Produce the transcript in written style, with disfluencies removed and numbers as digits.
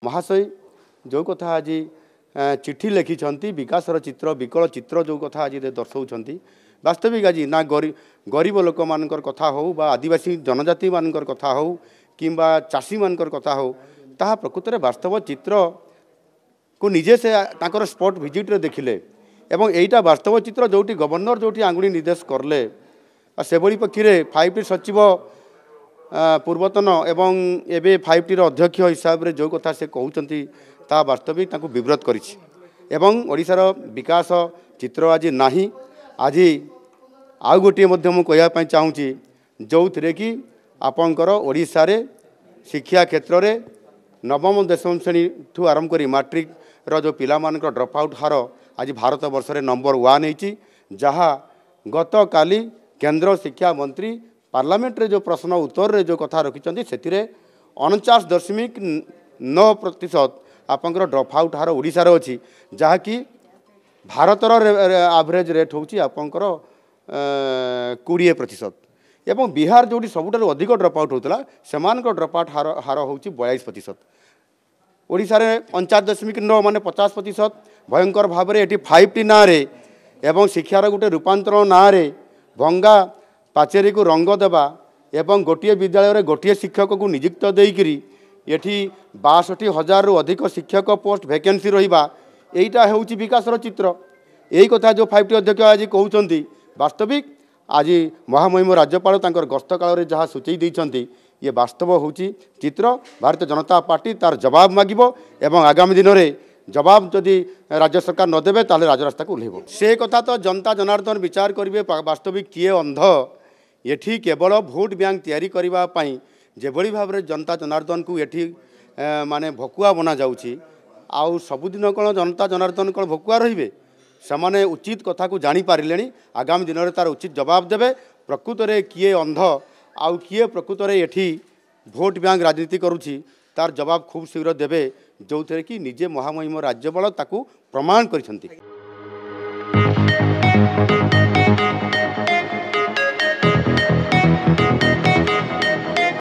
महाशय जो कथा आज चिठी लिखिं विकासर चित्र विकल चित्र जो कथा आज दर्शाऊँ वास्तविक आज ना गरीब लोक मान कथा हो बा आदिवासी जनजाति मान कथा हो कि चाषी मान कथा हो ता प्रकृत में वास्तव चित्र को निजे से तांकर स्पॉट विजिट रे देखिले एवं एटा वास्तव चित्र जोटी गवर्नर जोटी आंगुली निर्देश करले से बड़ी पक्षी 5T सचिव पूर्वतन एवं एबे 5T अध्यक्ष हिसाब रे जो कथा से कहउचंती ता वास्तविक तांको विव्रत करिछि एवं ओडिसार विकास चित्र आज नाही आज आउ गोटे मध्य मु कहया पई चाहूची जो थरे कि आपनकर ओडिसा रे शिक्षा क्षेत्र रे नवम दशम श्रेणी ठू आरंभ करी मैट्रिक रो जो पिला मान ड्रॉप आउट हार आज भारत वर्ष रे नंबर 1 होती जहाँ गत काली केंद्र शिक्षा मंत्री पार्लियामेंट रे जो प्रश्न उत्तर रे जो कथा रखिंट से 49.9% आपंकर ड्रॉप आउट हार ओडिशा रे अछि जहाँकि भारतर एवरेज रेट होची आपंकर 20% एवं बिहार जोटी सबुठारु अधिक ड्रॉप आउट होता से ड्रॉप आउट हार होची 42%। ओडिशा रे 49.9 माने 50% भयंकर भाव में ये 5T ना रे एवं शिक्षार गोटे रूपांतरण ना रे भंगा पाचेरी को रंग देवा एवं गोटे विद्यालय रे गोटे शिक्षक को नियुक्त देकरी ये 62,000 रु अधिक शिक्षक पोस्ट वैकेंसी रहिबा एटा होउची विकासर चित्र। यही कथा जो 5T अध्यक्ष आज कहउचंती वास्तविक आज महामहिम राज्यपाल तांकर गस्त काल रे जहाँ सूचई दैछंती ये वास्तव होउची चित्र। भारतीय जनता पार्टी तार जवाब मागिबो एवं आगामी दिन में जवाब जदि राज्य सरकार नदेवे ताले राजरास्ता को ओह्लैब से कथा तो जनता जनार्दन विचार करेंगे। वास्तविक किए अंध ये केवल भोट बैंक तैयारी करने जेभली भाव में जनता जनार्दन को ये माने भकुआ बना जाउची आउ सबुदिन कौन जनता जनार्दन कौन भकुआ रहिबे से उचित कथा को जानी पारिले आगामी दिन में तार उचित जवाब देवे प्रकृत में किए अंध आउ किए प्रकृत में ये भोट बैंक राजनीति करुची तार जवाब खूब शीघ्र देवे जो थे कि निजे महामहिम राज्यपाल ताकू प्रमाण करिसेंती।